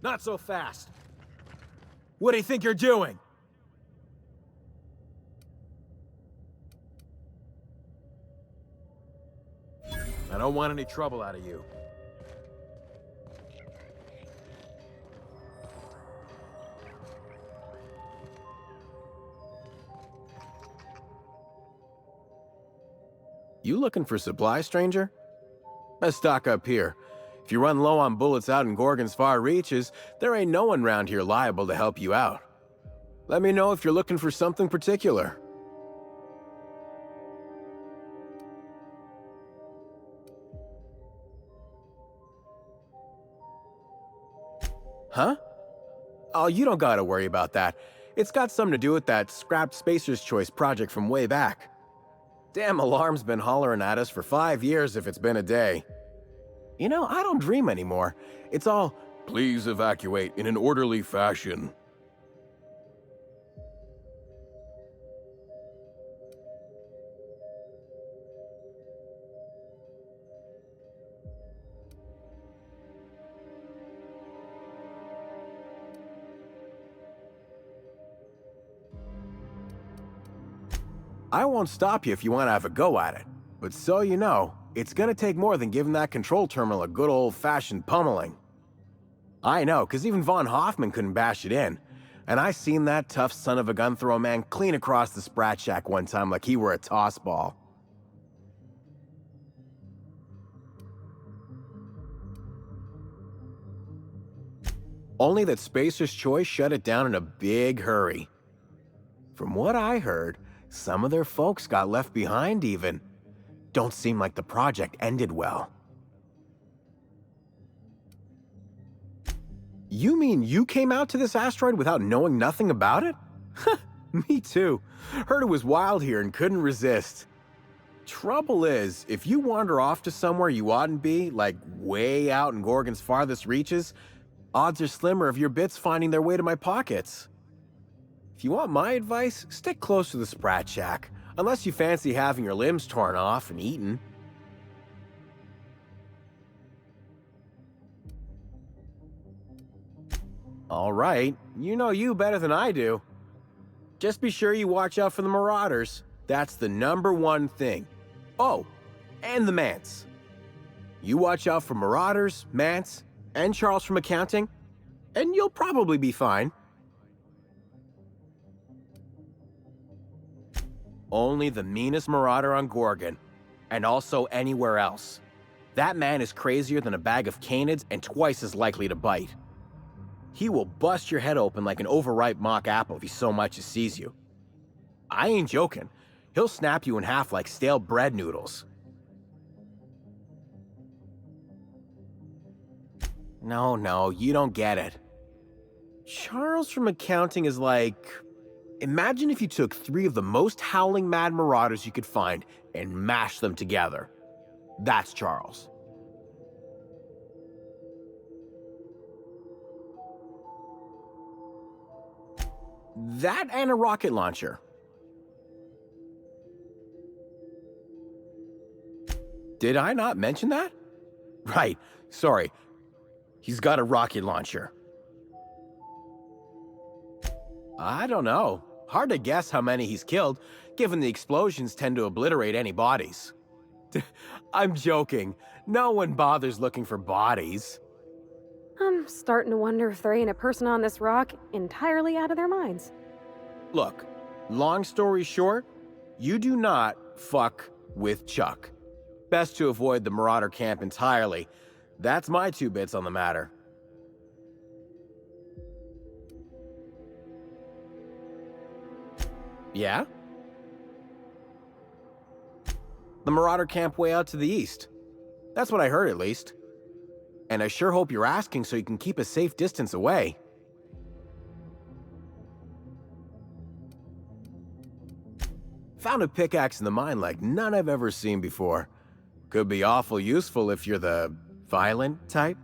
Not so fast. What do you think you're doing? I don't want any trouble out of you. You looking for supply, stranger? Let's stock up here. If you run low on bullets out in Gorgon's far reaches, there ain't no one round here liable to help you out. Let me know if you're looking for something particular. Huh? Oh, you don't gotta worry about that. It's got something to do with that scrapped Spacer's Choice project from way back. Damn alarm's been hollering at us for 5 years if it's been a day. You know, I don't dream anymore. It's all, please evacuate in an orderly fashion. I won't stop you if you want to have a go at it, but so you know, it's gonna take more than giving that control terminal a good old-fashioned pummeling. I know, because even Von Hoffman couldn't bash it in, and I seen that tough son of a gun throw a man clean across the Sprat Shack one time like he were a toss ball. Only that Spacer's Choice shut it down in a big hurry. From what I heard, some of their folks got left behind even. Don't seem like the project ended well. You mean you came out to this asteroid without knowing nothing about it? Me too. Heard it was wild here and couldn't resist. Trouble is, if you wander off to somewhere you oughtn't be, like way out in Gorgon's farthest reaches, odds are slimmer of your bits finding their way to my pockets. If you want my advice, stick close to the Sprat Shack, unless you fancy having your limbs torn off and eaten. All right, you know you better than I do. Just be sure you watch out for the Marauders. That's the #1 thing. Oh, and the Mance. You watch out for Marauders, Mance, and Charles from accounting, and you'll probably be fine. Only the meanest marauder on Gorgon, and also anywhere else. That man is crazier than a bag of canids and twice as likely to bite. He will bust your head open like an overripe mock apple if he so much as sees you. I ain't joking. He'll snap you in half like stale bread noodles. No, you don't get it. Charles from accounting is like... Imagine if you took 3 of the most howling mad marauders you could find and mashed them together. That's Charles. That and a rocket launcher. Did I not mention that? Right, sorry. He's got a rocket launcher. I don't know. Hard to guess how many he's killed, given the explosions tend to obliterate any bodies. I'm joking. No one bothers looking for bodies. I'm starting to wonder if there ain't a person on this rock entirely out of their minds. Look, long story short, you do not fuck with Chuck. Best to avoid the Marauder camp entirely. That's my 2 bits on the matter. Yeah? The Marauder camp way out to the east. That's what I heard, at least. And I sure hope you're asking so you can keep a safe distance away. Found a pickaxe in the mine like none I've ever seen before. Could be awful useful if you're the violent type.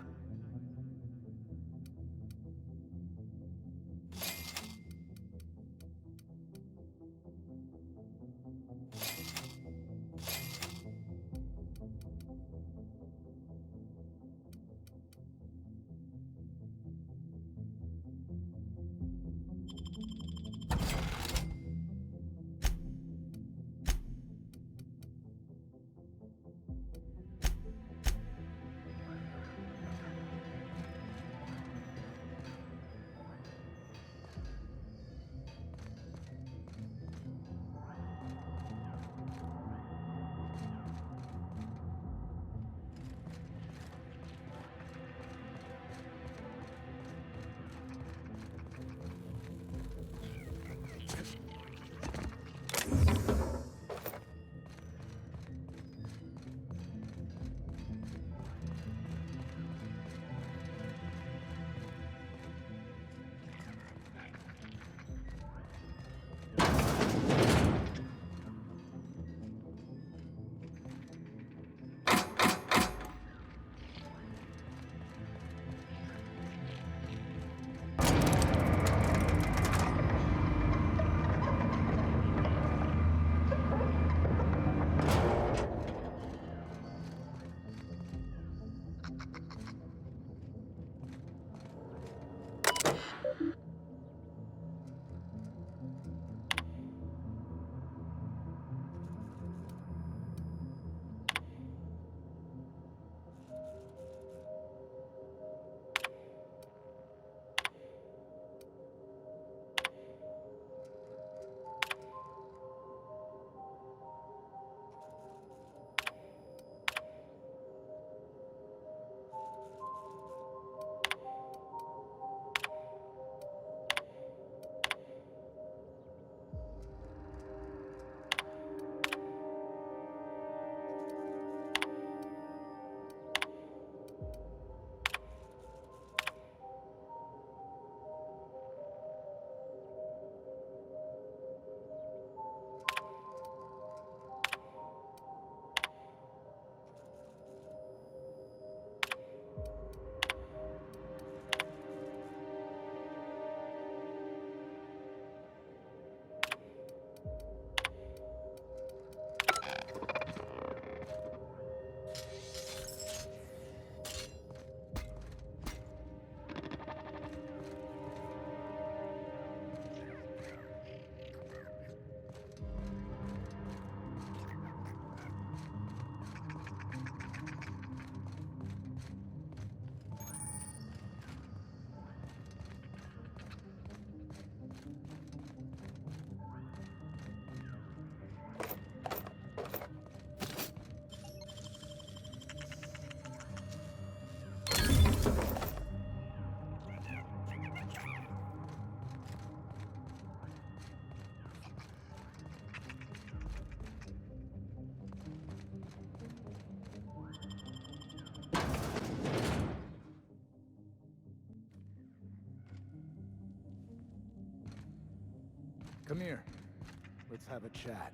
Let's have a chat.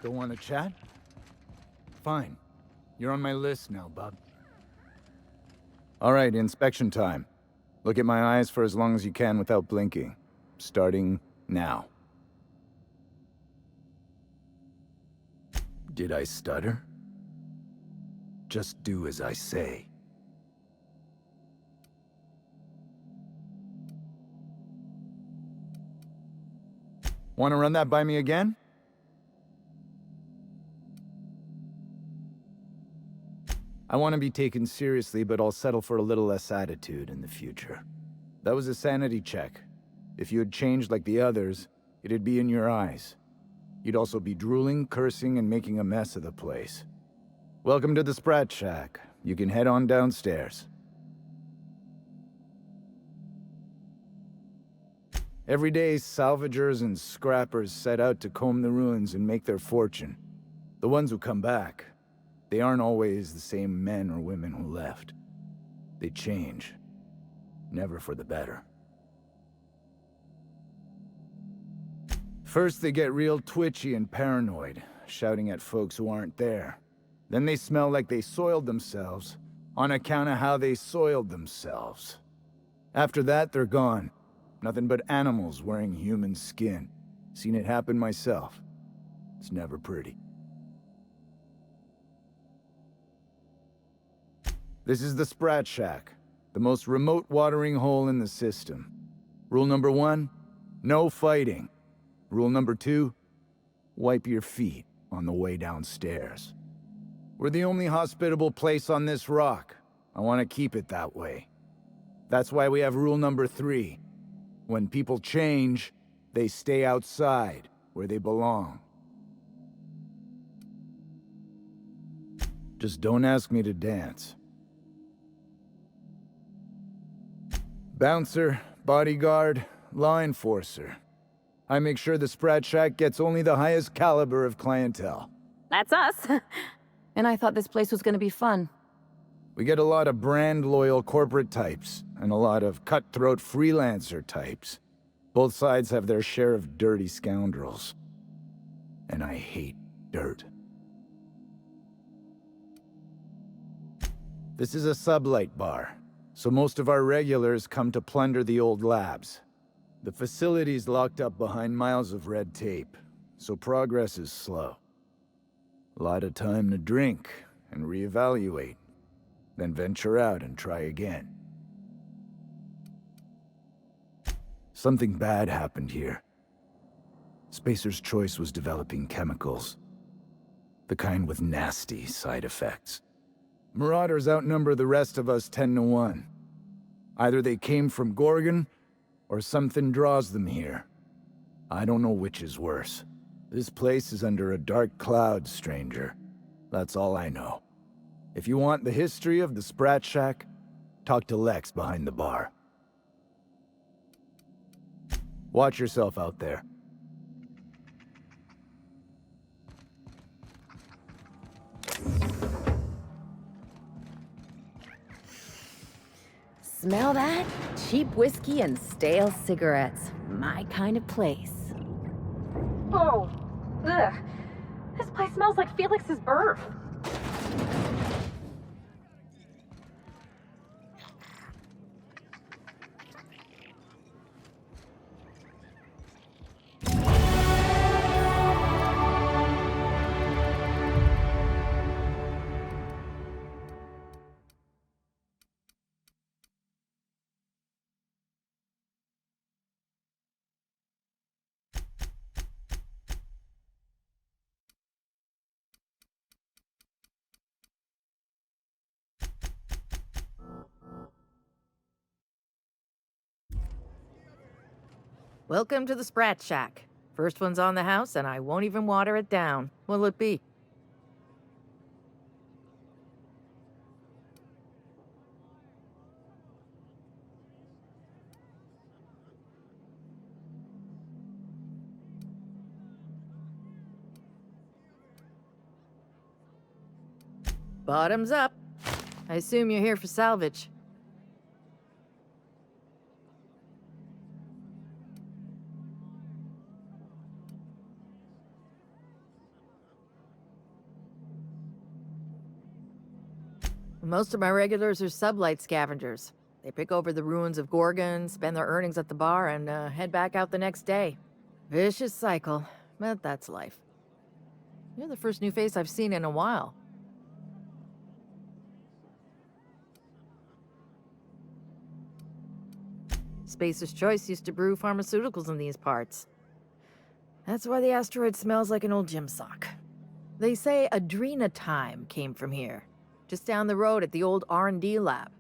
Don't want to chat? Fine. You're on my list now, bub. Alright, inspection time. Look at my eyes for as long as you can without blinking. Starting now. Did I stutter? Just do as I say. Want to run that by me again? I want to be taken seriously, but I'll settle for a little less attitude in the future. That was a sanity check. If you had changed like the others, it'd be in your eyes. You'd also be drooling, cursing, and making a mess of the place. Welcome to the Sprat Shack. You can head on downstairs. Every day, salvagers and scrappers set out to comb the ruins and make their fortune. The ones who come back, they aren't always the same men or women who left. They change. Never for the better. First, they get real twitchy and paranoid, shouting at folks who aren't there. Then they smell like they soiled themselves, on account of how they soiled themselves. After that, they're gone. Nothing but animals wearing human skin. Seen it happen myself. It's never pretty. This is the Sprat Shack, the most remote watering hole in the system. Rule number 1, no fighting. Rule number 2, wipe your feet on the way downstairs. We're the only hospitable place on this rock. I want to keep it that way. That's why we have rule number 3. When people change, they stay outside, where they belong. Just don't ask me to dance. Bouncer, bodyguard, law enforcer. I make sure the Sprat Shack gets only the highest caliber of clientele. That's us. And I thought this place was gonna be fun. We get a lot of brand-loyal corporate types, and a lot of cutthroat freelancer types. Both sides have their share of dirty scoundrels. And I hate dirt. This is a sublight bar, so most of our regulars come to plunder the old labs. The facility's locked up behind miles of red tape, so progress is slow. A lot of time to drink and reevaluate, then venture out and try again. Something bad happened here. Spacer's Choice was developing chemicals. The kind with nasty side effects. Marauders outnumber the rest of us 10 to 1. Either they came from Gorgon, or something draws them here. I don't know which is worse. This place is under a dark cloud, stranger. That's all I know. If you want the history of the Sprat Shack, talk to Lex behind the bar. Watch yourself out there. Smell that? Cheap whiskey and stale cigarettes. My kind of place. Oh, ugh. This place smells like Felix's birth. Welcome to the Sprat Shack. First one's on the house, and I won't even water it down. What'll it be? Bottoms up. I assume you're here for salvage. Most of my regulars are sublight scavengers. They pick over the ruins of Gorgon, spend their earnings at the bar, and head back out the next day. Vicious cycle, but that's life. You're the first new face I've seen in a while. Spacer's Choice used to brew pharmaceuticals in these parts. That's why the asteroid smells like an old gym sock. They say Adrenatime came from here, just down the road at the old R&D lab.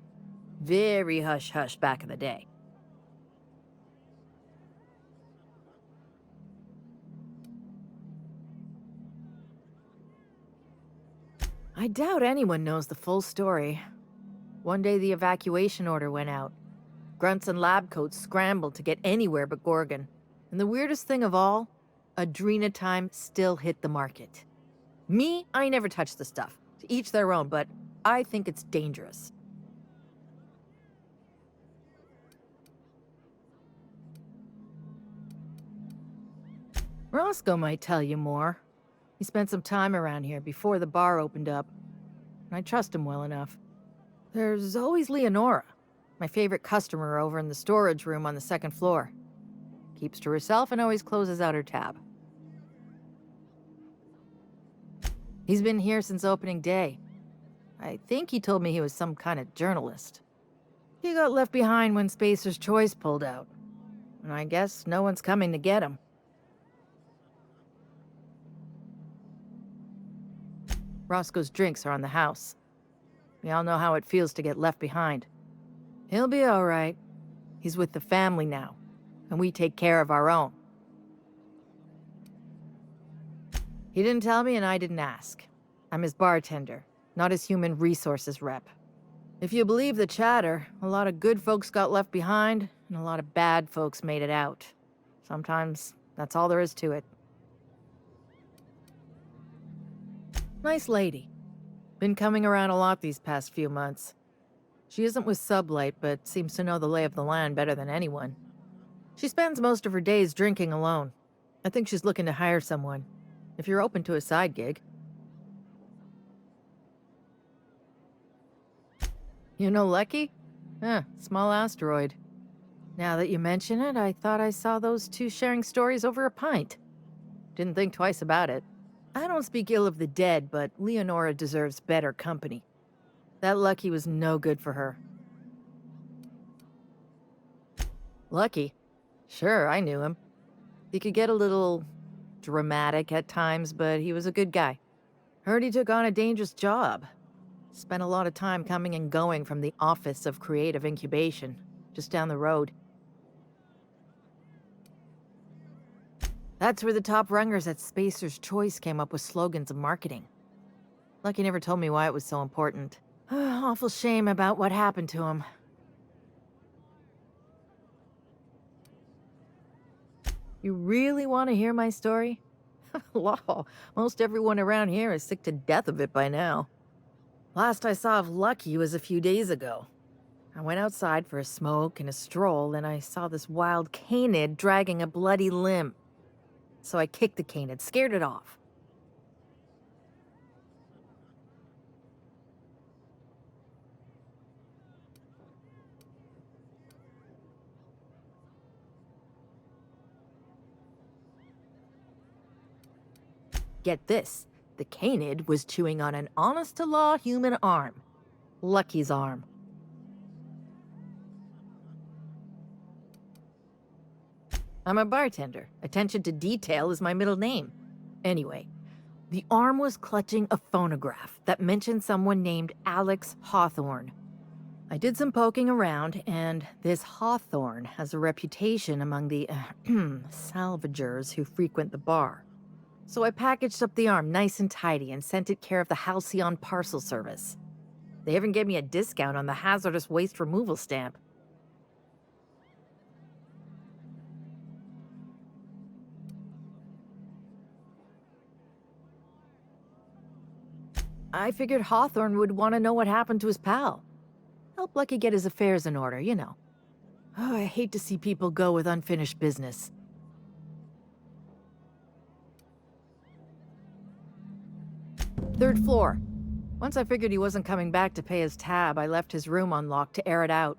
Very hush-hush back in the day. I doubt anyone knows the full story. One day the evacuation order went out. Grunts and lab coats scrambled to get anywhere but Gorgon. And the weirdest thing of all, Adrenatime still hit the market. Me, I never touched the stuff. To each their own, but I think it's dangerous. Roscoe might tell you more. He spent some time around here before the bar opened up, and I trust him well enough. There's always Leonora, my favorite customer over in the storage room on the second floor. Keeps to herself and always closes out her tab. He's been here since opening day. I think he told me he was some kind of journalist. He got left behind when Spacer's Choice pulled out, and I guess no one's coming to get him. Roscoe's drinks are on the house. We all know how it feels to get left behind. He'll be all right. He's with the family now, and we take care of our own. He didn't tell me, and I didn't ask. I'm his bartender, not his human resources rep. If you believe the chatter, a lot of good folks got left behind, and a lot of bad folks made it out. Sometimes that's all there is to it. Nice lady. Been coming around a lot these past few months. She isn't with Sublight, but seems to know the lay of the land better than anyone. She spends most of her days drinking alone. I think she's looking to hire someone, if you're open to a side gig. You know Lucky? Small asteroid. Now that you mention it, I thought I saw those two sharing stories over a pint. Didn't think twice about it. I don't speak ill of the dead, but Leonora deserves better company. That Lucky was no good for her. Lucky? Sure, I knew him. He could get a little dramatic at times, but he was a good guy. Heard he took on a dangerous job. Spent a lot of time coming and going from the Office of Creative Incubation, just down the road. That's where the top rungers at Spacer's Choice came up with slogans of marketing. Lucky never told me why it was so important. Awful shame about what happened to him. You really want to hear my story? Law, most everyone around here is sick to death of it by now. Last I saw of Lucky was a few days ago. I went outside for a smoke and a stroll, and I saw this wild canid dragging a bloody limb. So I kicked the canid, scared it off. Get this, the canid was chewing on an honest-to-law human arm. Lucky's arm. I'm a bartender. Attention to detail is my middle name. Anyway, the arm was clutching a phonograph that mentioned someone named Alex Hawthorne. I did some poking around, and this Hawthorne has a reputation among the salvagers who frequent the bar. So I packaged up the arm nice and tidy and sent it care of the Halcyon parcel service. They even gave me a discount on the hazardous waste removal stamp. I figured Hawthorne would want to know what happened to his pal. Help Lucky get his affairs in order, you know. Oh, I hate to see people go with unfinished business. Third floor. Once I figured he wasn't coming back to pay his tab, I left his room unlocked to air it out.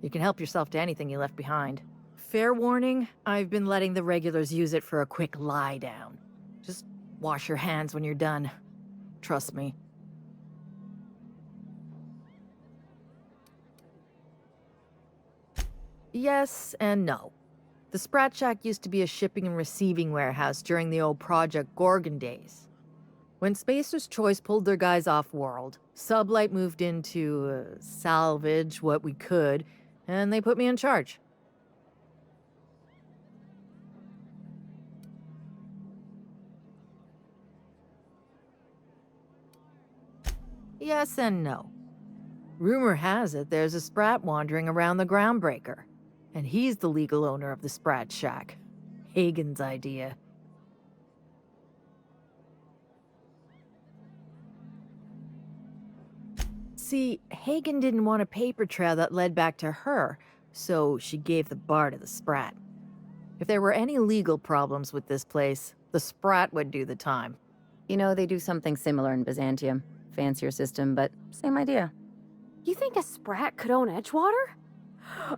You can help yourself to anything you left behind. Fair warning, I've been letting the regulars use it for a quick lie down. Just wash your hands when you're done. Trust me. Yes and no. The Sprat Shack used to be a shipping and receiving warehouse during the old Project Gorgon days. When Spacer's Choice pulled their guys off-world, Sublight moved in to salvage what we could, and they put me in charge. Yes and no. Rumor has it there's a Sprat wandering around the Groundbreaker, and he's the legal owner of the Sprat Shack. Hagen's idea. See, Hagen didn't want a paper trail that led back to her, so she gave the bar to the Sprat. If there were any legal problems with this place, the Sprat would do the time. You know, they do something similar in Byzantium. Fancier system, but same idea. You think a Sprat could own Edgewater?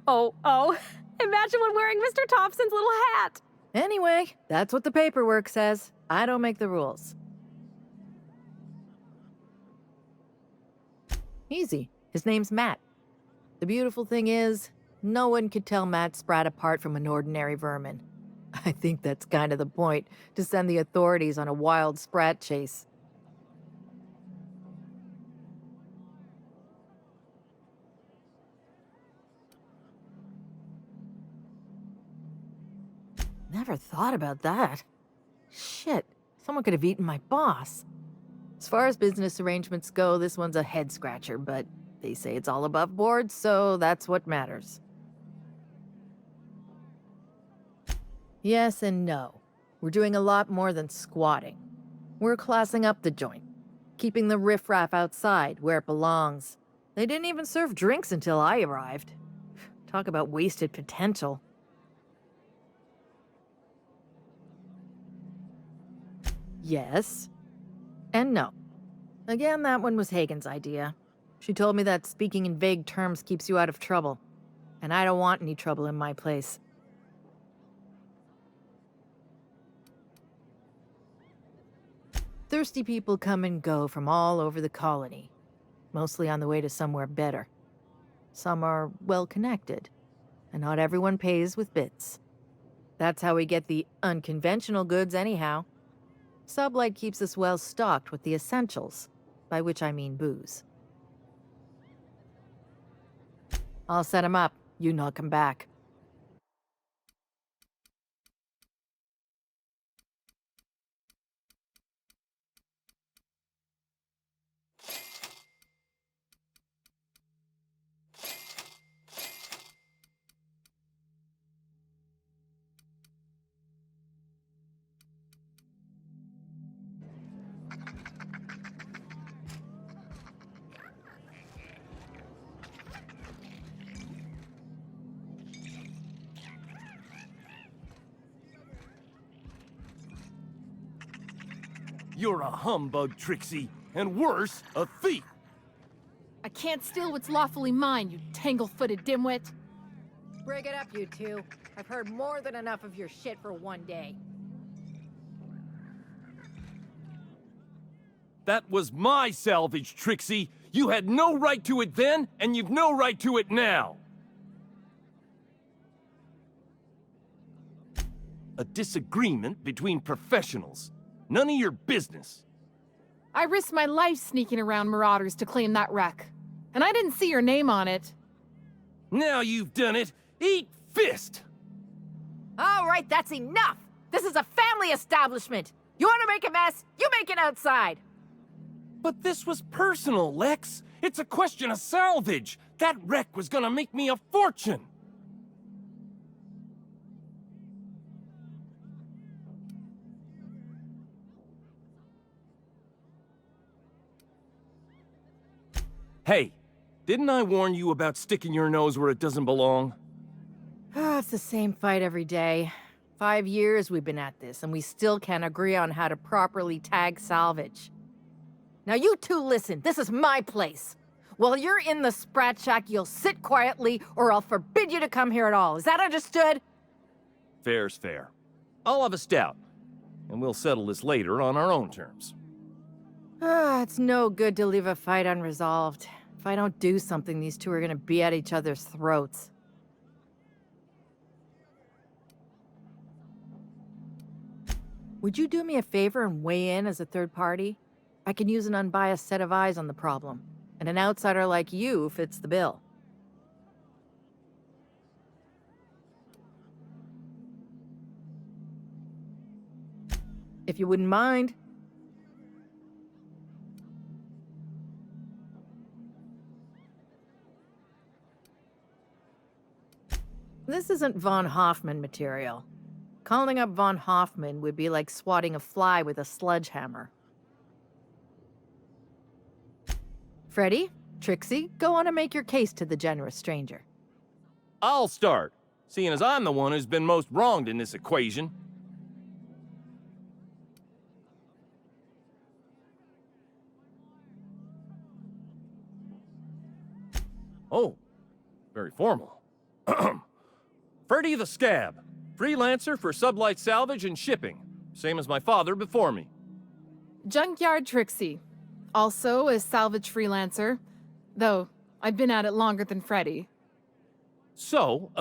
Oh, imagine one wearing Mr. Thompson's little hat! Anyway, that's what the paperwork says. I don't make the rules. Easy. His name's Matt. The beautiful thing is, no one could tell Matt Sprat apart from an ordinary vermin. I think that's kind of the point, to send the authorities on a wild Sprat chase. Never thought about that. Shit, someone could have eaten my boss. As far as business arrangements go, this one's a head-scratcher, but they say it's all above board, so that's what matters. Yes and no. We're doing a lot more than squatting. We're classing up the joint, keeping the riffraff outside where it belongs. They didn't even serve drinks until I arrived. Talk about wasted potential. Yes. And no. Again, that one was Hagen's idea. She told me that speaking in vague terms keeps you out of trouble. And I don't want any trouble in my place. Thirsty people come and go from all over the colony. Mostly on the way to somewhere better. Some are well-connected. And not everyone pays with bits. That's how we get the unconventional goods anyhow. Sublight keeps us well stocked with the essentials, by which I mean booze. I'll set him up. You knock him back. You're a humbug, Trixie, and worse, a thief. I can't steal what's lawfully mine, you tangle-footed dimwit. Break it up, you two. I've heard more than enough of your shit for one day. That was my salvage, Trixie. You had no right to it then, and you've no right to it now. A disagreement between professionals. None of your business. I risked my life sneaking around marauders to claim that wreck. And I didn't see your name on it. Now you've done it. Eat fist! All right, that's enough! This is a family establishment! You want to make a mess? You make it outside! But this was personal, Lex. It's a question of salvage. That wreck was gonna make me a fortune. Hey, didn't I warn you about sticking your nose where it doesn't belong? It's the same fight every day. 5 years we've been at this, and we still can't agree on how to properly tag salvage. Now you two listen, this is my place. While you're in the Sprat Shack, you'll sit quietly or I'll forbid you to come here at all. Is that understood? Fair's fair. I'll have a stout, and we'll settle this later on our own terms. It's no good to leave a fight unresolved. If I don't do something, these two are gonna be at each other's throats. Would you do me a favor and weigh in as a third party? I can use an unbiased set of eyes on the problem, and an outsider like you fits the bill. If you wouldn't mind. This isn't von Hoffman material. Calling up von Hoffman would be like swatting a fly with a sledgehammer. Freddy, Trixie, go on and make your case to the generous stranger. I'll start, seeing as I'm the one who's been most wronged in this equation. Oh, very formal. Freddy the Scab, freelancer for sublight salvage and shipping, same as my father before me. Junkyard Trixie. Also a salvage freelancer, though I've been at it longer than Freddy. So,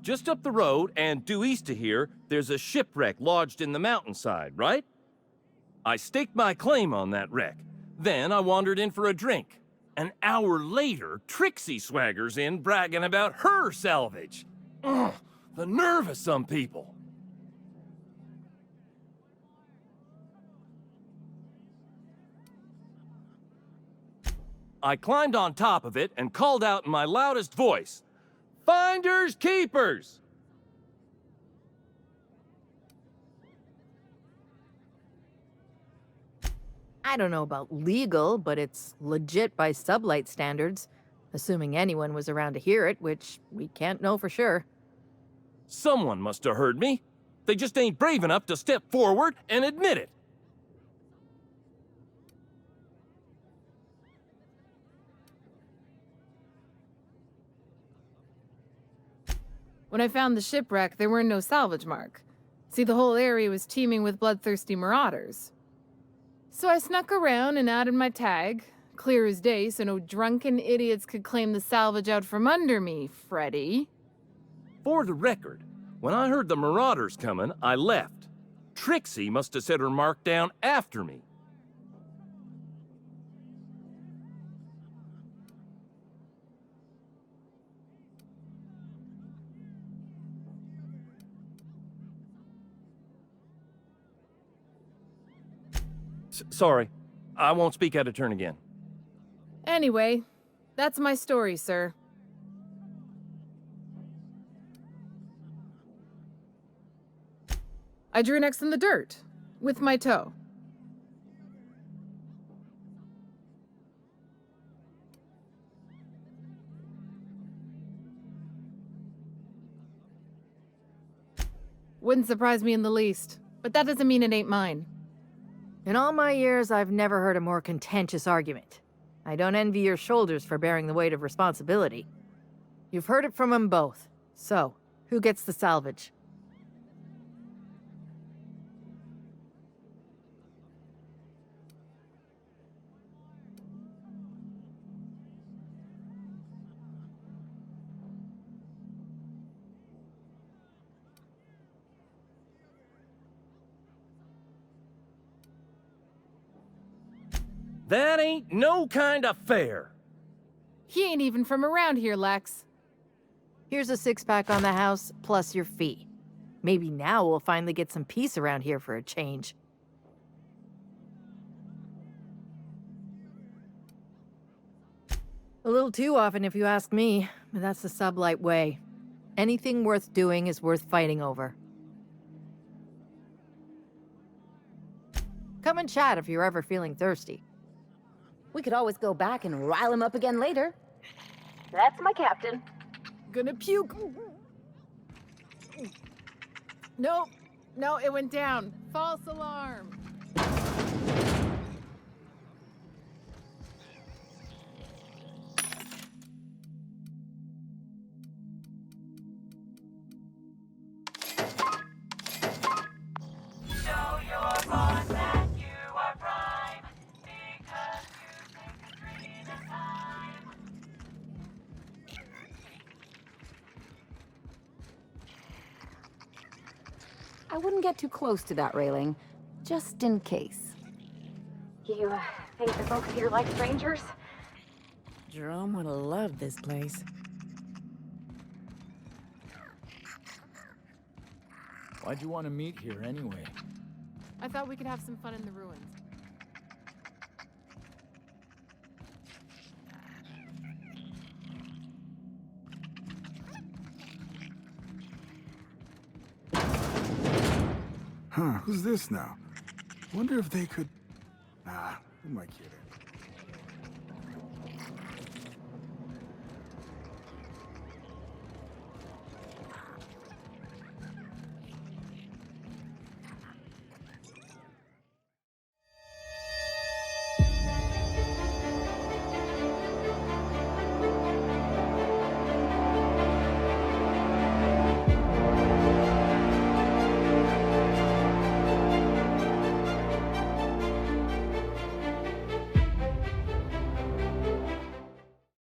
just up the road and due east of here, there's a shipwreck lodged in the mountainside, right? I staked my claim on that wreck. Then I wandered in for a drink. An hour later, Trixie swaggers in bragging about her salvage. Ugh, the nerve of some people. I climbed on top of it and called out in my loudest voice, "Finders keepers!" I don't know about legal, but it's legit by sublight standards. Assuming anyone was around to hear it, which we can't know for sure. Someone must have heard me. They just ain't brave enough to step forward and admit it. When I found the shipwreck, there were no salvage mark. See, the whole area was teeming with bloodthirsty marauders. So I snuck around and added my tag, clear as day so no drunken idiots could claim the salvage out from under me, Freddy. For the record, when I heard the marauders coming, I left. Trixie must have set her mark down after me. Sorry, I won't speak out of turn again. Anyway, that's my story, sir. I drew next in the dirt, with my toe. Wouldn't surprise me in the least, but that doesn't mean it ain't mine. In all my years, I've never heard a more contentious argument. I don't envy your shoulders for bearing the weight of responsibility. You've heard it from them both. So, who gets the salvage? That ain't no kind of fair. He ain't even from around here, Lex. Here's a 6-pack on the house, plus your fee. Maybe now we'll finally get some peace around here for a change. A little too often, if you ask me, but that's the sublight way. Anything worth doing is worth fighting over. Come and chat if you're ever feeling thirsty. We could always go back and rile him up again later. That's my captain. Gonna puke. Nope. No, it went down. False alarm. I wouldn't get too close to that railing, just in case. You think the folks here like strangers? Jerome would have loved this place. Why'd you want to meet here anyway? I thought we could have some fun in the ruins. Huh, who's this now? Wonder if they could... Nah, who am I kidding?